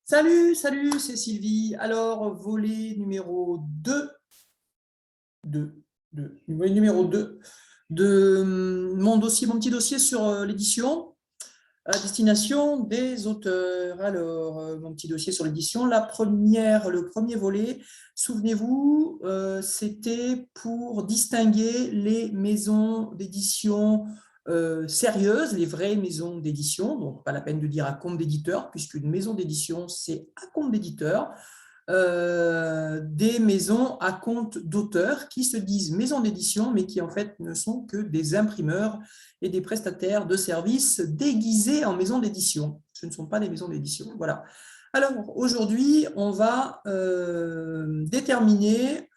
Salut, c'est Sylvie. Alors, volet numéro 2, volet numéro 2 de mon petit dossier sur l'édition à destination des auteurs. Alors, mon petit dossier sur l'édition, le premier volet, souvenez-vous, c'était pour distinguer les maisons d'édition sérieuses, les vraies maisons d'édition, donc pas la peine de dire à compte d'éditeur, puisqu'une maison d'édition, c'est à compte d'éditeur, des maisons à compte d'auteur qui se disent maisons d'édition, mais qui en fait ne sont que des imprimeurs et des prestataires de services déguisés en maisons d'édition. Ce ne sont pas des maisons d'édition. Voilà. Alors aujourd'hui, on va déterminer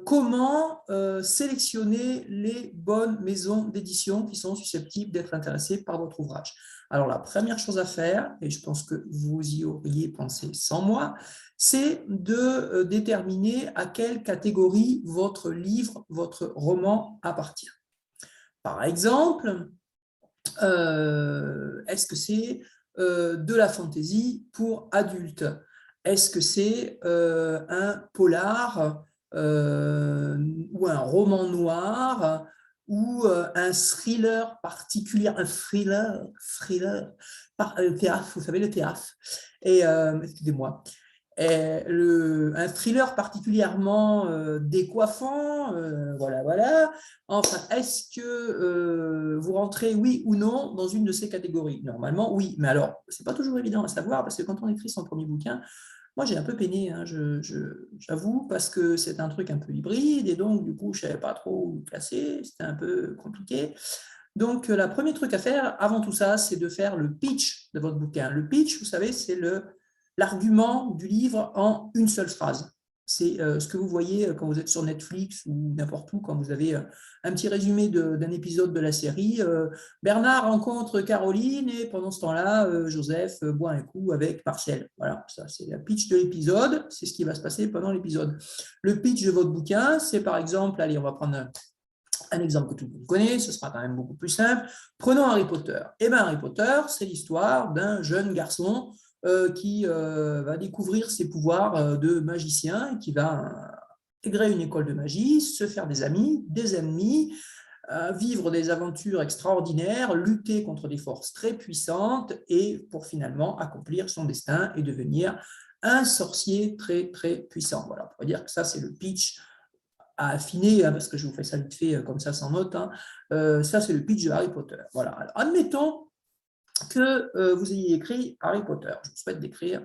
comment sélectionner les bonnes maisons d'édition qui sont susceptibles d'être intéressées par votre ouvrage. Alors la première chose à faire, et je pense que vous y auriez pensé sans moi, c'est de déterminer à quelle catégorie votre livre, votre roman appartient. Par exemple, est-ce que c'est de la fantaisie pour adultes? Est-ce que c'est un polar ou un roman noir ou un thriller particulier, un thriller, le théâtre, vous savez, le théâtre. Et, excusez-moi, un thriller particulièrement décoiffant, voilà. Enfin, est-ce que vous rentrez, oui ou non, dans une de ces catégories? Normalement, oui. Mais alors, c'est pas toujours évident à savoir, parce que quand on écrit son premier bouquin, moi, j'ai un peu peiné, hein, j'avoue, parce que c'est un truc un peu hybride, et donc, du coup, je ne savais pas trop où placer, c'était un peu compliqué. Donc, le premier truc à faire, avant tout ça, c'est de faire le pitch de votre bouquin. Le pitch, vous savez, c'est l'argument du livre en une seule phrase. C'est ce que vous voyez quand vous êtes sur Netflix ou n'importe où, quand vous avez un petit résumé d'un épisode de la série. Bernard rencontre Caroline et pendant ce temps-là, Joseph boit un coup avec Marcel. Voilà, ça c'est le pitch de l'épisode, c'est ce qui va se passer pendant l'épisode. Le pitch de votre bouquin, c'est par exemple, allez, on va prendre un exemple que tout le monde connaît, ce sera quand même beaucoup plus simple. Prenons Harry Potter. Eh bien, Harry Potter, c'est l'histoire d'un jeune garçon qui va découvrir ses pouvoirs de magicien et qui va intégrer une école de magie, se faire des amis, des ennemis, vivre des aventures extraordinaires, lutter contre des forces très puissantes et pour finalement accomplir son destin et devenir un sorcier très, très puissant. Voilà, on pourrait dire que ça, c'est le pitch à affiner, hein, parce que je vous fais ça vite fait comme ça sans note. Hein. Ça, c'est le pitch de Harry Potter. Voilà. Alors, admettons que vous ayez écrit Harry Potter. Je vous souhaite d'écrire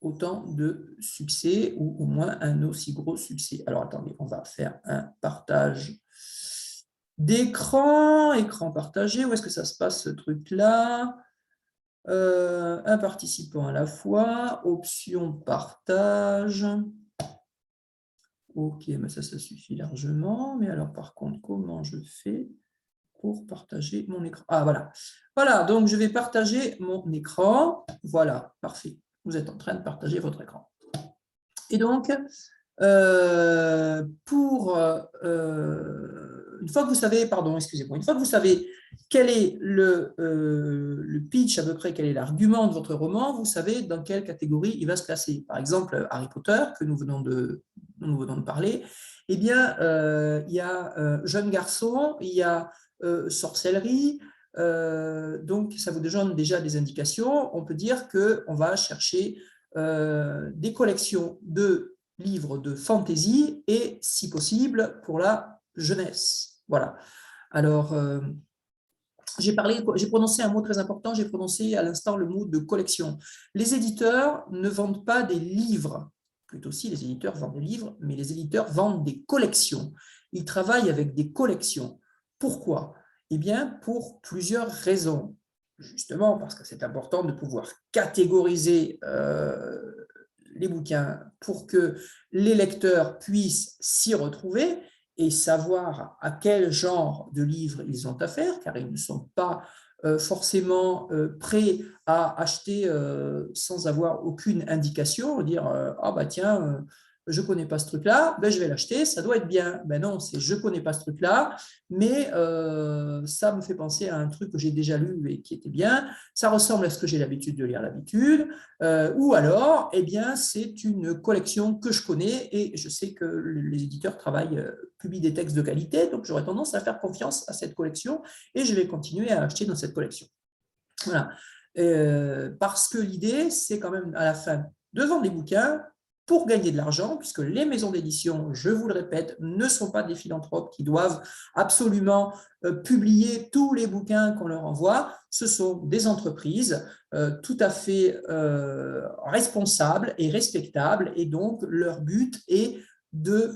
autant de succès ou au moins un aussi gros succès. Alors, attendez, on va faire un partage d'écran, écran partagé. Où est-ce que ça se passe, ce truc-là? Un participant à la fois, option partage. Ok, mais ça suffit largement. Mais alors, par contre, comment je fais pour partager mon écran? Ah, voilà. Voilà, donc je vais partager mon écran. Voilà, parfait. Vous êtes en train de partager votre écran. Et donc, une fois que vous savez, pardon, excusez-moi, une fois que vous savez quel est le pitch, à peu près quel est l'argument de votre roman, vous savez dans quelle catégorie il va se classer. Par exemple, Harry Potter, dont nous venons de parler, eh bien, il y a jeune garçon, il y a sorcellerie, donc ça vous donne déjà des indications. On peut dire qu'on va chercher des collections de livres de fantasy et, si possible, pour la jeunesse. Voilà. Alors, j'ai prononcé un mot très important, j'ai prononcé à l'instant le mot de collection. Les éditeurs ne vendent pas des livres, plutôt si les éditeurs vendent des livres, mais les éditeurs vendent des collections. Ils travaillent avec des collections. Pourquoi? Eh bien, pour plusieurs raisons. Justement, parce que c'est important de pouvoir catégoriser les bouquins pour que les lecteurs puissent s'y retrouver et savoir à quel genre de livre ils ont affaire, car ils ne sont pas forcément prêts à acheter sans avoir aucune indication, dire ah bah tiens, je ne connais pas ce truc-là, ben, je vais l'acheter, ça doit être bien. Ben non, c'est je ne connais pas ce truc-là, mais ça me fait penser à un truc que j'ai déjà lu et qui était bien, ça ressemble à ce que j'ai l'habitude de lire d'habitude, ou alors, eh bien, c'est une collection que je connais et je sais que les éditeurs publient des textes de qualité, donc j'aurais tendance à faire confiance à cette collection et je vais continuer à acheter dans cette collection. Voilà. Parce que l'idée, c'est quand même à la fin de vendre des bouquins pour gagner de l'argent, puisque les maisons d'édition, je vous le répète, ne sont pas des philanthropes qui doivent absolument publier tous les bouquins qu'on leur envoie. Ce sont des entreprises tout à fait responsables et respectables, et donc leur but est de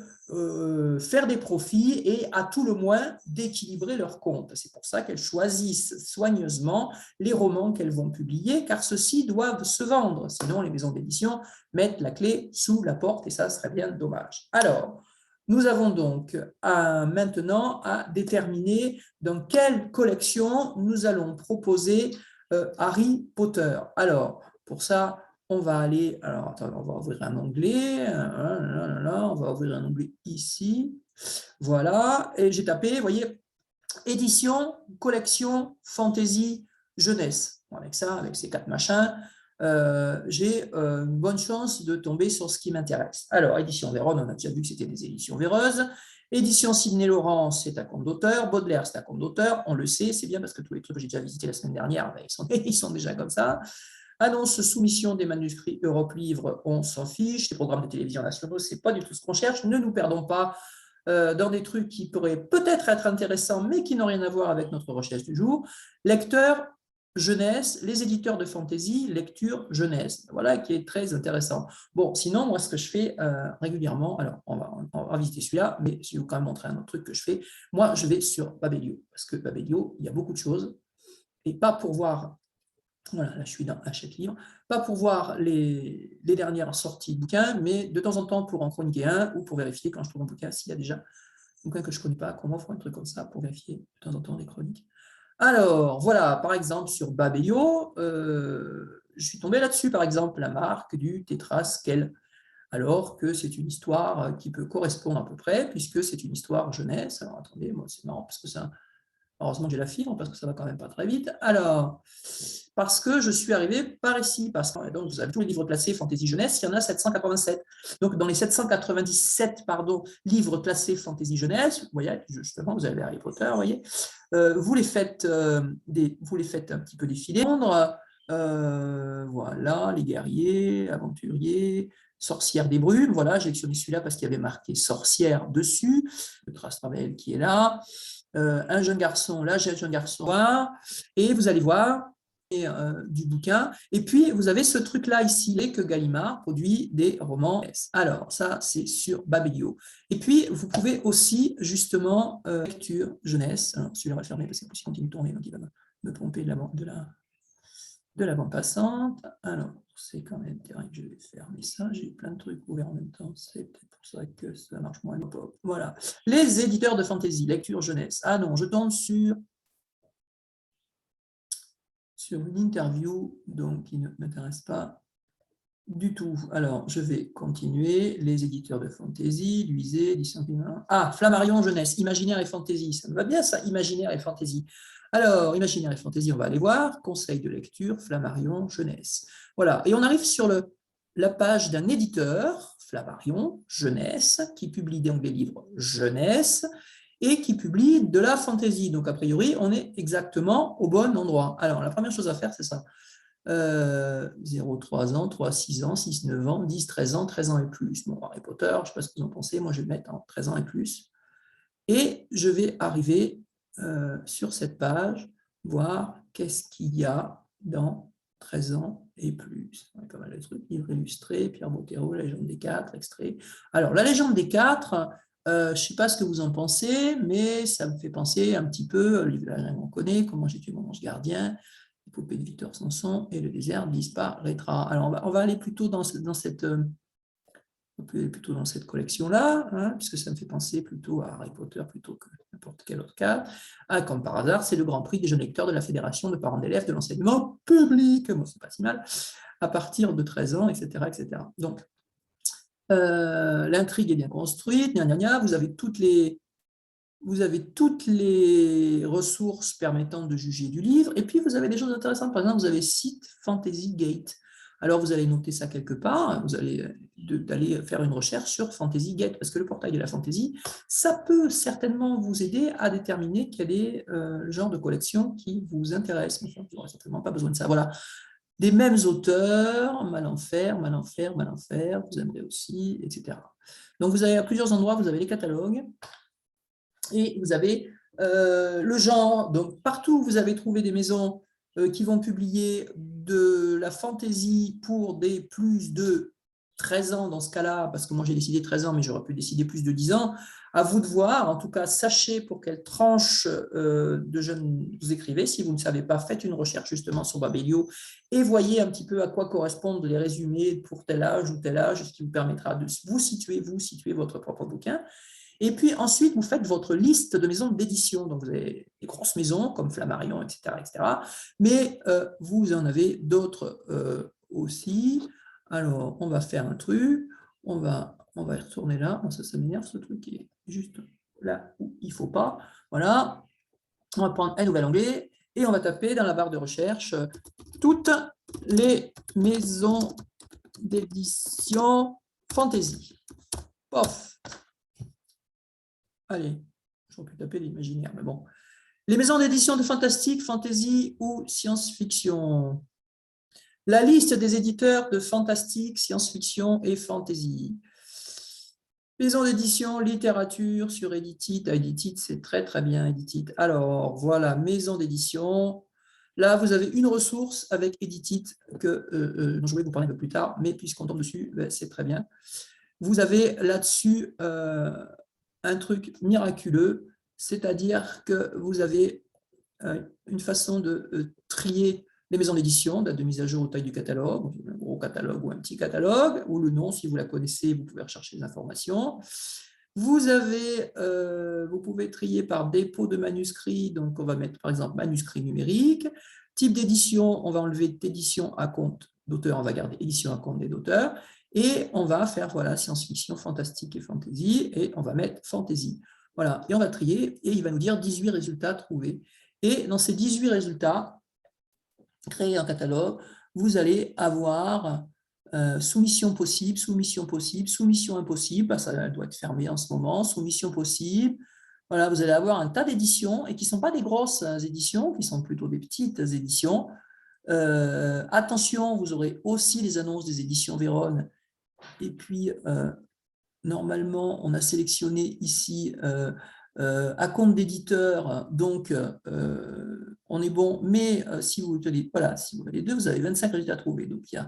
faire des profits et à tout le moins d'équilibrer leurs comptes. C'est pour ça qu'elles choisissent soigneusement les romans qu'elles vont publier, car ceux-ci doivent se vendre. Sinon, les maisons d'édition mettent la clé sous la porte et ça serait bien dommage. Alors, nous avons donc maintenant à déterminer dans quelle collection nous allons proposer Harry Potter. Alors, pour ça, on va aller, alors attends, on va ouvrir un onglet, on va ouvrir un onglet ici, voilà, et j'ai tapé, vous voyez, édition, collection, fantasy, jeunesse. Bon, avec ça, avec ces 4 machins, j'ai une bonne chance de tomber sur ce qui m'intéresse. Alors, édition Véronne, on a déjà vu que c'était des éditions véreuses. Édition Sidney Laurent, c'est un compte d'auteur. Baudelaire, c'est un compte d'auteur. On le sait, c'est bien parce que tous les trucs que j'ai déjà visités la semaine dernière, ben, ils sont déjà comme ça. Annonce soumission des manuscrits Europe Livre, on s'en fiche. Les programmes de télévision nationaux, ce n'est pas du tout ce qu'on cherche. Ne nous perdons pas dans des trucs qui pourraient peut-être être intéressants, mais qui n'ont rien à voir avec notre recherche du jour. Lecteur, jeunesse, les éditeurs de fantasy, lecture, jeunesse. Voilà, qui est très intéressant. Bon, sinon, moi, ce que je fais régulièrement, alors, on va visiter celui-là, mais je vais vous quand même montrer un autre truc que je fais. Moi, je vais sur Babelio, parce que Babelio, il y a beaucoup de choses, et pas pour voir... Voilà, là je suis dans Achète livre, pas pour voir les dernières sorties de bouquins, mais de temps en temps pour en chroniquer un ou pour vérifier quand je trouve un bouquin s'il y a déjà un bouquin que je ne connais pas, qu'on m'offre un truc comme ça pour vérifier de temps en temps des chroniques. Alors, voilà, par exemple, sur Babelio, je suis tombé là-dessus, par exemple, la marque du Tétraskel, alors que c'est une histoire qui peut correspondre à peu près, puisque c'est une histoire jeunesse. Alors, attendez, moi, c'est marrant, parce que c'est un... Heureusement que j'ai la fibre, parce que ça va quand même pas très vite. Alors, parce que je suis arrivé par ici, parce que donc, vous avez tous les livres classés Fantasy Jeunesse, il y en a 787. Donc, dans les 797 livres classés Fantasy Jeunesse, vous voyez, justement, vous avez Harry Potter, vous voyez, vous les faites un petit peu défiler. Voilà, les guerriers, aventuriers, sorcière des brumes, voilà, j'ai sélectionné celui-là parce qu'il y avait marqué sorcière dessus, le Trastravel qui est là. Un jeune garçon, là j'ai un jeune garçon, et vous allez voir du bouquin, et puis vous avez ce truc-là ici, que Gallimard produit des romans. Alors ça c'est sur Babelio. Et puis vous pouvez aussi justement lecture jeunesse, alors, celui-là on va le fermer parce que s'il continue de tourner, donc il va me tromper de la bande passante. Alors, c'est quand même terrible, je vais fermer ça, j'ai plein de trucs ouverts en même temps, c'est peut-être pour ça que ça marche moins. Voilà, les éditeurs de fantasy, lecture jeunesse. Ah non, je tombe sur une interview donc, qui ne m'intéresse pas du tout. Alors, je vais continuer. Les éditeurs de fantasy, Luisé, édition... Ah, Flammarion jeunesse, imaginaire et fantasy. Ça me va bien ça, imaginaire et fantasy. Alors, imaginaire et fantasy, on va aller voir. Conseil de lecture, Flammarion jeunesse. Voilà, et on arrive sur la page d'un éditeur, Flammarion jeunesse, qui publie donc des livres jeunesse et qui publie de la fantasy. Donc, a priori, on est exactement au bon endroit. Alors, la première chose à faire, c'est ça. 0, 3 ans, 3, 6 ans, 6, 9 ans, 10, 13 ans, 13 ans et plus. Bon, Harry Potter, je ne sais pas ce que vous en pensez, moi je vais le mettre en 13 ans et plus. Et je vais arriver sur cette page, voir qu'est-ce qu'il y a dans 13 ans et plus. Pas mal de trucs, livre illustré, Pierre Bottero, La légende des 4, extrait. Alors, La légende des 4, je ne sais pas ce que vous en pensez, mais ça me fait penser un petit peu, on connaît, Comment j'ai tué mon ange gardien, Les poupées de Victor Sanson et Le désert disparaîtra. Alors, on va aller plutôt dans cette collection-là, hein, puisque ça me fait penser plutôt à Harry Potter plutôt que n'importe quel autre cas. Ah, comme par hasard, c'est le Grand Prix des jeunes lecteurs de la Fédération de parents d'élèves de l'enseignement public. Bon, c'est pas si mal, à partir de 13 ans, etc. etc. Donc, L'intrigue est bien construite, gna, gna, gna, vous avez toutes les ressources permettant de juger du livre, et puis vous avez des choses intéressantes. Par exemple, vous avez Site Fantasy Gate. Alors, vous allez noter ça quelque part, vous allez d'aller faire une recherche sur Fantasy Gate, parce que le portail de la fantasy, ça peut certainement vous aider à déterminer quel est le genre de collection qui vous intéresse. Mais vous n'aurez certainement pas besoin de ça. Voilà. Des mêmes auteurs, Malenfer, Malenfer, Malenfer, vous aimerez aussi, etc. Donc, vous avez à plusieurs endroits, vous avez les catalogues, et vous avez le genre. Donc, partout où vous avez trouvé des maisons qui vont publier de la fantasy pour des plus de 13 ans dans ce cas-là, parce que moi j'ai décidé 13 ans, mais j'aurais pu décider plus de 10 ans, à vous de voir. En tout cas, sachez pour quelle tranche de jeunes vous écrivez. Si vous ne savez pas, faites une recherche justement sur Babelio et voyez un petit peu à quoi correspondent les résumés pour tel âge ou tel âge, ce qui vous permettra de vous situer votre propre bouquin. Et puis ensuite, vous faites votre liste de maisons d'édition. Donc, vous avez des grosses maisons comme Flammarion, etc., etc. Mais vous en avez d'autres aussi. Alors, on va faire un truc. On va y retourner là. Ça m'énerve, ce truc qui est juste là où il ne faut pas. Voilà. On va prendre un nouvel onglet et on va taper dans la barre de recherche toutes les maisons d'édition fantasy. Pof. Allez, j'aurais pu taper l'imaginaire, mais bon. Les maisons d'édition de fantastique, fantasy ou science-fiction. La liste des éditeurs de fantastique, science-fiction et fantasy. Maison d'édition, littérature sur Editit. Editit, c'est très très bien, Editit. Alors, voilà, maison d'édition. Là, vous avez une ressource avec Editit dont je vais vous parler un peu plus tard, mais puisqu'on tombe dessus, c'est très bien. Vous avez là-dessus un truc miraculeux, c'est-à-dire que vous avez une façon de trier les maisons d'édition, date de mise à jour ou taille du catalogue, un gros catalogue ou un petit catalogue, ou le nom, si vous la connaissez, vous pouvez rechercher les informations. Vous pouvez trier par dépôt de manuscrit, donc on va mettre par exemple manuscrit numérique. Type d'édition, on va enlever d'édition à compte d'auteur, on va garder édition à compte des auteurs. Et on va faire voilà, science-fiction, fantastique et fantasy, et on va mettre fantasy. Voilà, et on va trier, et il va nous dire 18 résultats trouvés. Et dans ces 18 résultats, créés en catalogue, vous allez avoir soumission possible, soumission possible, soumission impossible, ça doit être fermé en ce moment, soumission possible. Voilà, vous allez avoir un tas d'éditions, et qui ne sont pas des grosses éditions, qui sont plutôt des petites éditions. Attention, vous aurez aussi les annonces des éditions Vérone. Et puis, normalement, on a sélectionné ici à compte d'éditeur, donc on est bon, mais si vous voulez, voilà, si vous avez les deux, vous avez 25 résultats à trouver. Donc, il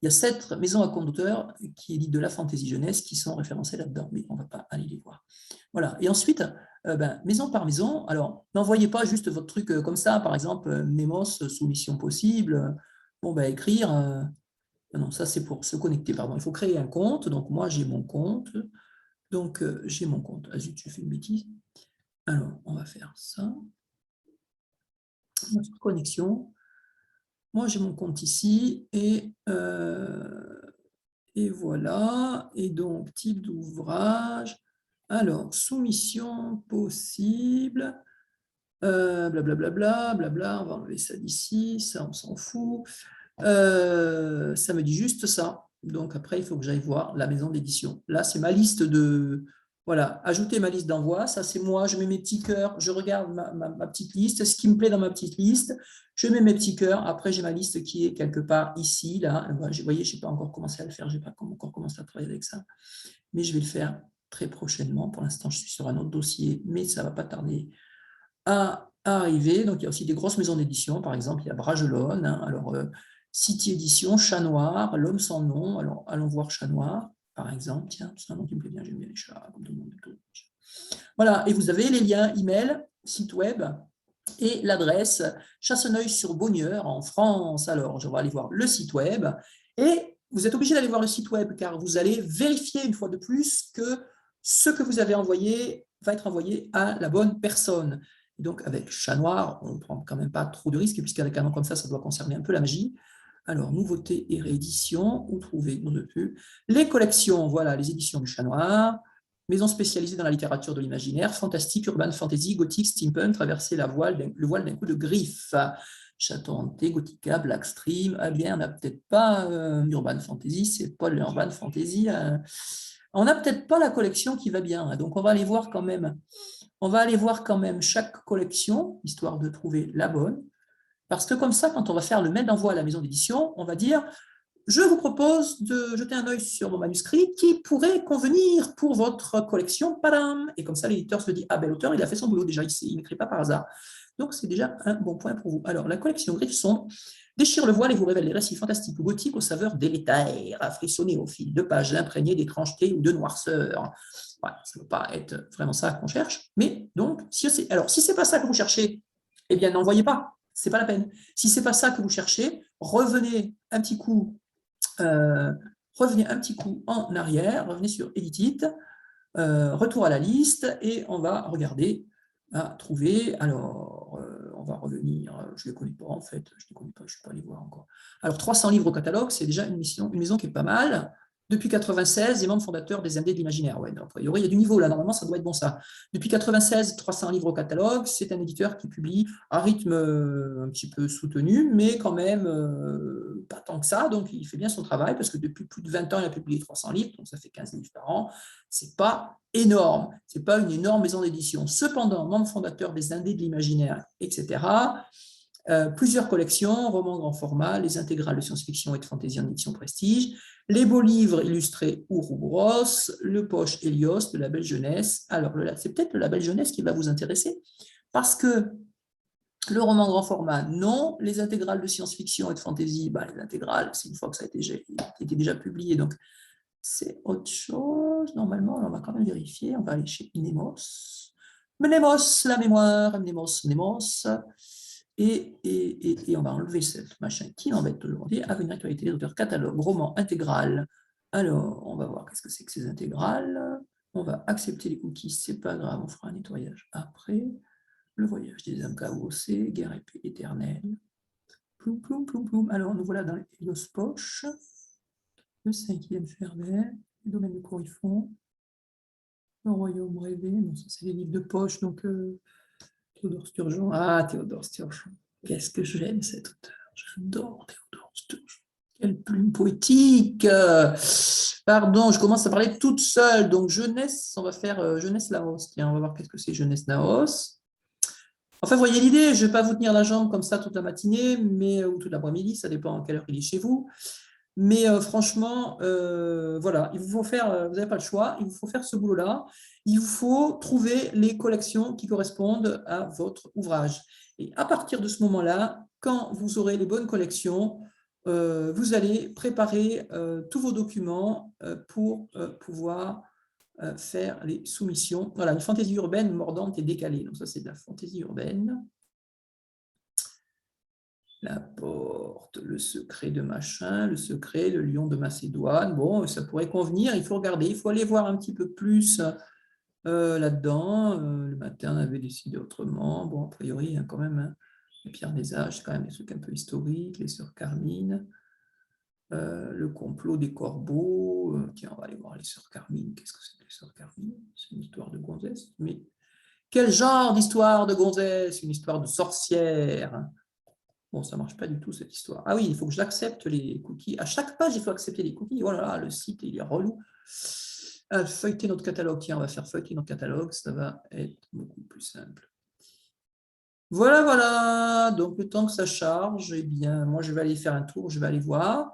y a 7 maisons à compte d'auteur qui éditent de la fantaisie jeunesse qui sont référencées là-dedans, mais on ne va pas aller les voir. Voilà. Et ensuite, maison par maison, alors, n'envoyez pas juste votre truc comme ça, par exemple, Nemos, soumission possible, bon, écrire... non, ça c'est pour se connecter, pardon. Il faut créer un compte. Donc moi j'ai mon compte. Donc j'ai mon compte. Ah zut, j'ai fait une bêtise. Alors on va faire ça. Notre connexion. Moi j'ai mon compte ici et voilà. Et donc type d'ouvrage. Alors soumission possible. Blablabla, blabla. On va enlever ça d'ici. Ça on s'en fout. Ça me dit juste ça. Donc après, il faut que j'aille voir la maison d'édition. Là, c'est ma liste de... Voilà, ajouter ma liste d'envoi. Ça, c'est moi. Je mets mes petits cœurs. Je regarde ma petite liste. Ce qui me plaît dans ma petite liste, je mets mes petits cœurs. Après, j'ai ma liste qui est quelque part ici. Là. Vous voyez, je n'ai pas encore commencé à le faire. Je n'ai pas encore commencé à travailler avec ça. Mais je vais le faire très prochainement. Pour l'instant, je suis sur un autre dossier, mais ça ne va pas tarder à arriver. Donc, il y a aussi des grosses maisons d'édition. Par exemple, il y a Bragelonne. Alors, City Édition, Chat Noir, L'Homme sans nom. Alors, allons voir Chat Noir, par exemple. Tiens, c'est un nom qui me plaît bien, j'aime bien les chats, comme tout le monde. Voilà, et vous avez les liens email, site web et l'adresse Chasseneuil-sur-Bonnieure en France. Alors, je vais aller voir le site web. Et vous êtes obligé d'aller voir le site web car vous allez vérifier une fois de plus que ce que vous avez envoyé va être envoyé à la bonne personne. Et donc, avec Chat Noir, on ne prend quand même pas trop de risques, puisqu'avec un nom comme ça doit concerner un peu la magie. Alors, nouveautés et rééditions, où trouver les collections, voilà, les éditions du Chat Noir, maison spécialisée dans la littérature de l'imaginaire, fantastique, urban fantasy, gothique, steampunk, traverser le voile d'un coup de griffe. Château hanté, Gothica, Blackstream, ah bien, on n'a peut-être pas urban fantasy, c'est pas l'urban fantasy. On n'a peut-être pas la collection qui va bien, hein, donc on va aller voir quand même. On va aller voir quand même chaque collection, histoire de trouver la bonne. Parce que comme ça, quand on va faire le mail d'envoi à la maison d'édition, on va dire « Je vous propose de jeter un œil sur mon manuscrit qui pourrait convenir pour votre collection. Padam !» Et comme ça, l'éditeur se dit « Ah ben l'auteur, il a fait son boulot déjà, il n'écrit pas par hasard. » Donc c'est déjà un bon point pour vous. Alors, la collection Griffes sombres déchire le voile et vous révèle les récits fantastiques ou gothiques aux saveurs délétères, à frissonner au fil de pages imprégnées d'étrangeté ou de noirceur. Voilà, ça ne peut pas être vraiment ça qu'on cherche. Mais donc, si ce n'est pas ça que vous cherchez, eh bien, n'envoyez pas. Ce n'est pas la peine. Si ce n'est pas ça que vous cherchez, revenez un petit coup en arrière, revenez sur Edit It, retour à la liste, et on va regarder à trouver. Alors, on va revenir, je ne les connais pas en fait, je ne les connais pas, je ne suis pas allé voir encore. Alors, 300 livres au catalogue, c'est déjà une maison qui est pas mal. Depuis 96, les membres fondateurs des Indés de l'imaginaire. Ouais, a priori, il y a du niveau là, normalement, ça doit être bon ça. Depuis 96, 300 livres au catalogue, c'est un éditeur qui publie à rythme un petit peu soutenu, mais quand même pas tant que ça, donc il fait bien son travail, parce que depuis plus de 20 ans, il a publié 300 livres, donc ça fait 15 livres par an. C'est pas énorme, c'est pas une énorme maison d'édition. Cependant, membre fondateur des Indés de l'imaginaire, etc., plusieurs collections, romans grand format, les intégrales de science-fiction et de fantasy en édition prestige, les beaux livres illustrés Ouroboros, le poche Helios, le label jeunesse. Alors, c'est peut-être le label jeunesse qui va vous intéresser, parce que le roman grand format, non. Les intégrales de science-fiction et de fantasy, les intégrales, c'est une fois que ça a été déjà publié, donc c'est autre chose. Normalement, on va quand même vérifier. On va aller chez Mnemos. Mnemos, la mémoire, Mnemos. Et on va enlever cette machin qui m'embête aujourd'hui. À une actualité des auteurs, catalogue, roman intégral. Alors, on va voir qu'est-ce que c'est que ces intégrales. On va accepter les cookies, c'est pas grave, on fera un nettoyage après. Le voyage des âmes KOC, guerre épée éternelle. Ploum, ploum, ploum, ploum. Alors, nous voilà dans les Helios Poche. Le 5e Ferber, les domaines de Corifon, le royaume rêvé, bon, ça c'est les livres de poche, donc Théodore Sturgeon. Ah, Théodore Sturgeon, qu'est-ce que j'aime cet auteur, j'adore Théodore Sturgeon. Quelle plume poétique. Pardon, je commence à parler toute seule, donc jeunesse, on va faire jeunesse Laos. Tiens, on va voir qu'est-ce que c'est jeunesse Laos. Enfin, vous voyez l'idée, je ne vais pas vous tenir la jambe comme ça toute la matinée, ou toute l'après-midi, ça dépend à quelle heure il est chez vous. Mais franchement, voilà, il vous faut faire, vous n'avez pas le choix, il vous faut faire ce boulot-là. Il vous faut trouver les collections qui correspondent à votre ouvrage. Et à partir de ce moment-là, quand vous aurez les bonnes collections, vous allez préparer tous vos documents pour pouvoir faire les soumissions. Voilà, une fantaisie urbaine mordante et décalée. Donc ça, c'est de la fantaisie urbaine. La porte, le secret de machin, le secret, le lion de Macédoine. Bon, ça pourrait convenir, il faut regarder, il faut aller voir un petit peu plus là-dedans. Le matin, on avait décidé autrement. Bon, a priori, il y a quand même les pierres des âges, c'est quand même des trucs un peu historiques, les sœurs Carmine, le complot des corbeaux. Tiens, on va aller voir les sœurs Carmine. Qu'est-ce que c'est que les sœurs Carmine? C'est une histoire de gonzesse. Mais quel genre d'histoire de gonzesse? Une histoire de sorcière. Bon, ça ne marche pas du tout, cette histoire. Ah oui, il faut que j'accepte les cookies. À chaque page, il faut accepter les cookies. Oh là là, le site, il est relou. Feuilleter notre catalogue. Tiens, on va faire feuilleter notre catalogue. Ça va être beaucoup plus simple. Voilà, voilà. Donc, le temps que ça charge, eh bien, moi, je vais aller faire un tour. Je vais aller voir.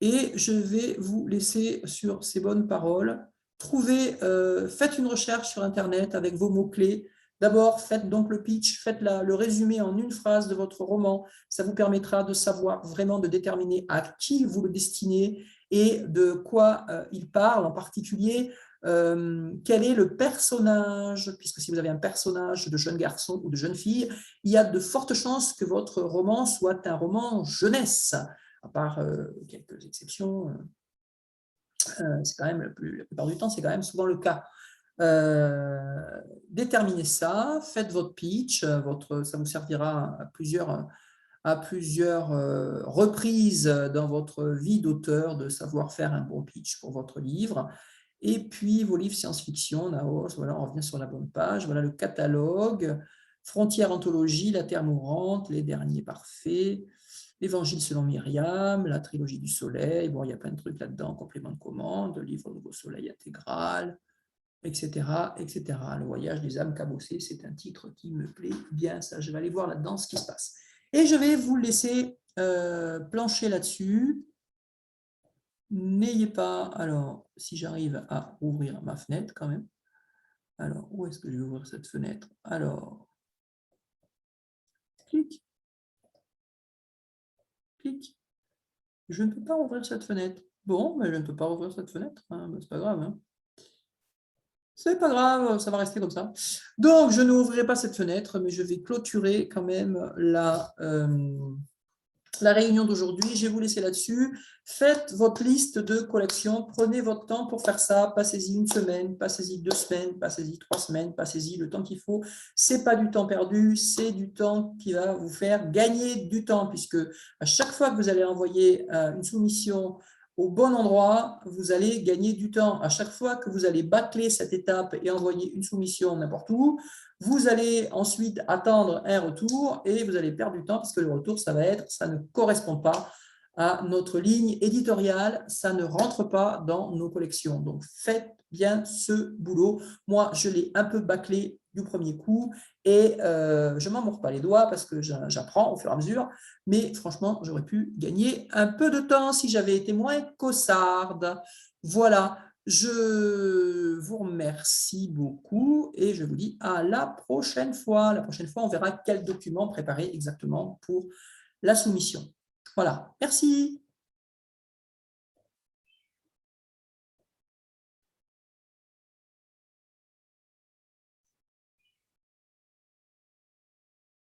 Et je vais vous laisser sur ces bonnes paroles. Faites une recherche sur Internet avec vos mots-clés. D'abord, faites donc le pitch, faites le résumé en une phrase de votre roman. Ça vous permettra de savoir vraiment, de déterminer à qui vous le destinez et de quoi il parle en particulier. Quel est le personnage, puisque si vous avez un personnage de jeune garçon ou de jeune fille, il y a de fortes chances que votre roman soit un roman jeunesse. À part quelques exceptions, c'est quand même la plupart du temps, c'est quand même souvent le cas. Déterminez ça, faites votre pitch, ça vous servira à à plusieurs reprises dans votre vie d'auteur de savoir faire un bon pitch pour votre livre. Et puis, vos livres science-fiction, Naos, voilà, on revient sur la bonne page. Voilà le catalogue, Frontières Anthologie, La Terre Mourante, Les Derniers Parfaits, L'Évangile selon Myriam, la trilogie du Soleil. Bon, il y a plein de trucs là-dedans, complément de commande, livre Nouveau Soleil intégral, etc., etc. Le voyage des âmes cabossées, c'est un titre qui me plaît bien. Ça, je vais aller voir là-dedans ce qui se passe. Et je vais vous laisser plancher là-dessus. N'ayez pas, alors, si j'arrive à ouvrir ma fenêtre quand même. Alors, où est-ce que je vais ouvrir cette fenêtre? Alors, clic, clic. Je ne peux pas ouvrir cette fenêtre. Bon, mais je ne peux pas ouvrir cette fenêtre. Hein, c'est pas grave. Hein. C'est pas grave, ça va rester comme ça. Donc, je n'ouvrirai pas cette fenêtre, mais je vais clôturer quand même la réunion d'aujourd'hui. Je vais vous laisser là-dessus. Faites votre liste de collections. Prenez votre temps pour faire ça. Passez-y une semaine, passez-y 2 semaines, passez-y 3 semaines, passez-y le temps qu'il faut. Ce n'est pas du temps perdu, c'est du temps qui va vous faire gagner du temps, puisque à chaque fois que vous allez envoyer une soumission au bon endroit, vous allez gagner du temps. À chaque fois que vous allez bâcler cette étape et envoyer une soumission n'importe où, vous allez ensuite attendre un retour et vous allez perdre du temps parce que le retour, ça va être, ça ne correspond pas à notre ligne éditoriale, ça ne rentre pas dans nos collections. Donc, faites bien ce boulot. Moi, je l'ai un peu bâclé du premier coup et je ne m'en mords pas les doigts parce que j'apprends au fur et à mesure. Mais franchement, j'aurais pu gagner un peu de temps si j'avais été moins caussarde. Voilà. Je vous remercie beaucoup et je vous dis à la prochaine fois. La prochaine fois, on verra quel document préparer exactement pour la soumission. Voilà, merci.